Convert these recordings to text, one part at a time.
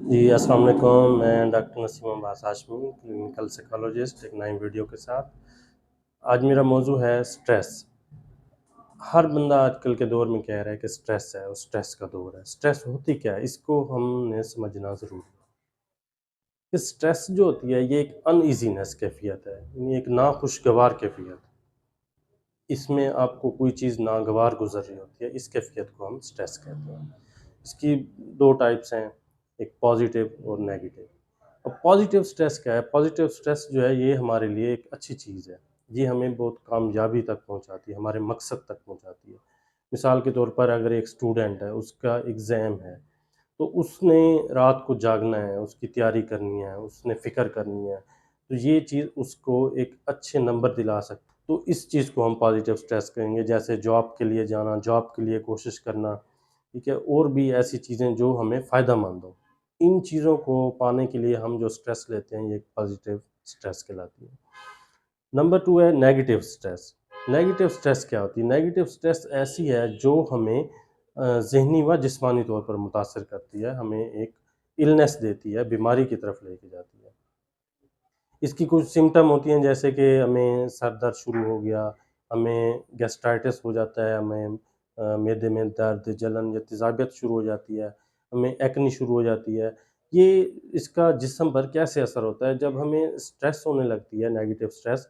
जी, अस्सलाम वालेकुम। मैं doctor Naseem Abbas Hashmi, clinical psychologist, एक नई वीडियो के साथ। आज मेरा मौजू है स्ट्रेस। हर बंदा आजकल के दौर में कह रहा है कि स्ट्रेस है और स्ट्रेस का दौर है। स्ट्रेस होती क्या है? इसको हमने समझना ज़रूरी है कि स्ट्रेस जो होती है ये एक अनईज़ीनेस कैफ़ियत है, यानी एक नाखुशगवार कैफ़ियत। इसमें आपको कोई चीज़ नागवार गुज़र रही होती है, इस कैफ़ियत को हम स्ट्रेस कहते हैं। इसकी 2 टाइप्स हैं, एक पॉज़िटिव और नेगेटिव। अब पॉजिटिव स्ट्रेस क्या है? पॉजिटिव स्ट्रेस जो है ये हमारे लिए एक अच्छी चीज़ है। ये हमें बहुत कामयाबी तक पहुँचाती है, हमारे मकसद तक पहुँचाती है। मिसाल के तौर पर अगर एक स्टूडेंट है, उसका एग्ज़ाम है, तो उसने रात को जागना है, उसकी तैयारी करनी है, उसने फ़िक्र करनी है, तो ये चीज़ उसको एक अच्छे नंबर दिला सकती है। तो इस चीज़ को हम पॉजिटिव स्ट्रेस कहेंगे, जैसे जॉब के लिए जाना, जॉब के लिए कोशिश करना, ठीक है? और भी ऐसी चीज़ें जो हमें फ़ायदेमंद हो। इन चीज़ों को पाने के लिए हम जो स्ट्रेस लेते हैं, ये पॉज़िटिव स्ट्रेस कहलाती है। नंबर 2 है नेगेटिव स्ट्रेस। नेगेटिव स्ट्रेस क्या होती है? नेगेटिव स्ट्रेस ऐसी है जो हमें ज़हनी व जिस्मानी तौर पर मुतासिर करती है, हमें एक इलनेस देती है, बीमारी की तरफ लेके जाती है। इसकी कुछ सिम्पटम होती हैं जैसे कि हमें सर दर्द शुरू हो गया, हमें गैस्ट्राइटिस हो जाता है, हमें मैदे में दर्द, जलन या तेज़ाबियत शुरू हो जाती है, हमें एक्ने शुरू हो जाती है। ये इसका जिस्म पर कैसे असर होता है? जब हमें स्ट्रेस होने लगती है, नेगेटिव स्ट्रेस,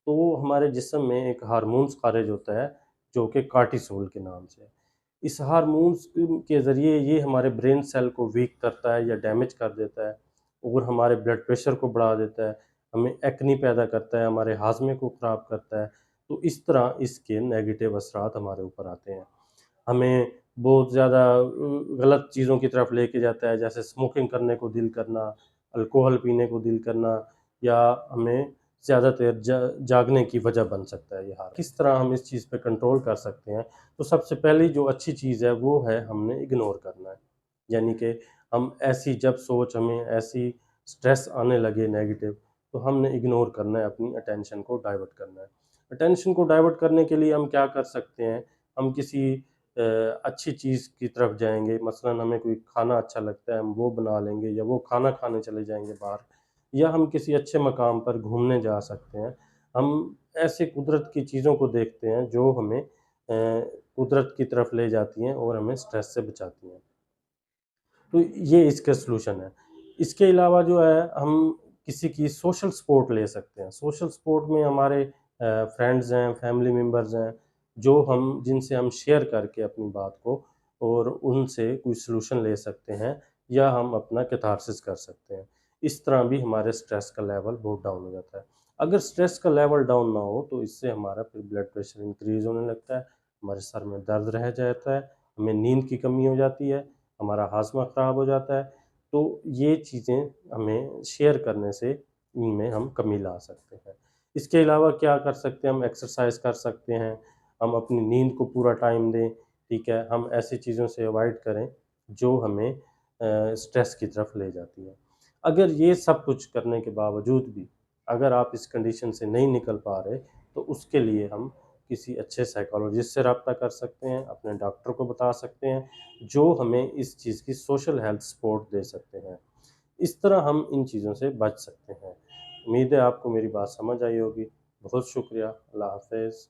तो हमारे जिस्म में एक हार्मोन्स ख़ारिज होता है, जो कि कॉर्टिसोल के नाम से है। इस हार्मोन्स के ज़रिए ये हमारे ब्रेन सेल को वीक करता है या डैमेज कर देता है और हमारे ब्लड प्रेशर को बढ़ा देता है। हमें एक्ने पैदा करता है, हमारे हाज़मे को ख़राब करता है, तो इस तरह इसके नेगेटिव असरात हमारे ऊपर आते हैं। हमें बहुत ज़्यादा गलत चीज़ों की तरफ लेके जाता है, जैसे स्मोकिंग करने को दिल करना, अल्कोहल पीने को दिल करना या हमें ज़्यादा देर जागने की वजह बन सकता है ये हाल। किस तरह हम इस चीज़ पे कंट्रोल कर सकते हैं? तो सबसे पहली जो अच्छी चीज़ है, वो है हमने इग्नोर करना है। यानी कि हम ऐसी जब सोच हमें ऐसी स्ट्रेस आने लगे नेगेटिव, तो हमने इग्नोर करना है, अपनी अटेंशन को डाइवर्ट करना है। अटेंशन को डाइवर्ट करने के लिए हम क्या कर सकते हैं, हम किसी अच्छी चीज़ की तरफ जाएँगे, मसलन हमें कोई खाना अच्छा लगता है, हम वो बना लेंगे या वो खाना खाने चले जाएँगे बाहर या हम किसी अच्छे मकाम पर घूमने जा सकते हैं। हम ऐसे कुदरत की चीज़ों को देखते हैं जो हमें कुदरत की तरफ ले जाती हैं और हमें स्ट्रेस से बचाती हैं। तो ये इसका सॉल्यूशन है। इसके अलावा जो है हम किसी की सोशल सपोर्ट ले सकते हैं। सोशल सपोर्ट में हमारे फ्रेंड्स हैं, फैमिली मेंबर्स हैं, जो हम जिनसे हम शेयर करके अपनी बात को और उनसे कोई सॉल्यूशन ले सकते हैं या हम अपना कैथारसिस कर सकते हैं। इस तरह भी हमारे स्ट्रेस का लेवल बहुत डाउन हो जाता है। अगर स्ट्रेस का लेवल डाउन ना हो तो इससे हमारा फिर ब्लड प्रेशर इंक्रीज़ होने लगता है, हमारे सर में दर्द रह जाता है, हमें नींद की कमी हो जाती है, हमारा हाज़मा ख़राब हो जाता है। तो ये चीज़ें हमें शेयर करने से इनमें हम कमी ला सकते हैं। इसके अलावा क्या कर सकते हैं, हम एक्सरसाइज़ कर सकते हैं, हम अपनी नींद को पूरा टाइम दें, ठीक है? हम ऐसी चीज़ों से अवॉइड करें जो हमें स्ट्रेस की तरफ ले जाती है। अगर ये सब कुछ करने के बावजूद भी अगर आप इस कंडीशन से नहीं निकल पा रहे, तो उसके लिए हम किसी अच्छे साइकोलॉजिस्ट से राब्ता कर सकते हैं, अपने डॉक्टर को बता सकते हैं, जो हमें इस चीज़ की सोशल हेल्थ सपोर्ट दे सकते हैं। इस तरह हम इन चीज़ों से बच सकते हैं। उम्मीद है आपको मेरी बात समझ आई होगी। बहुत शुक्रिया। अल्लाह हाफ़िज़।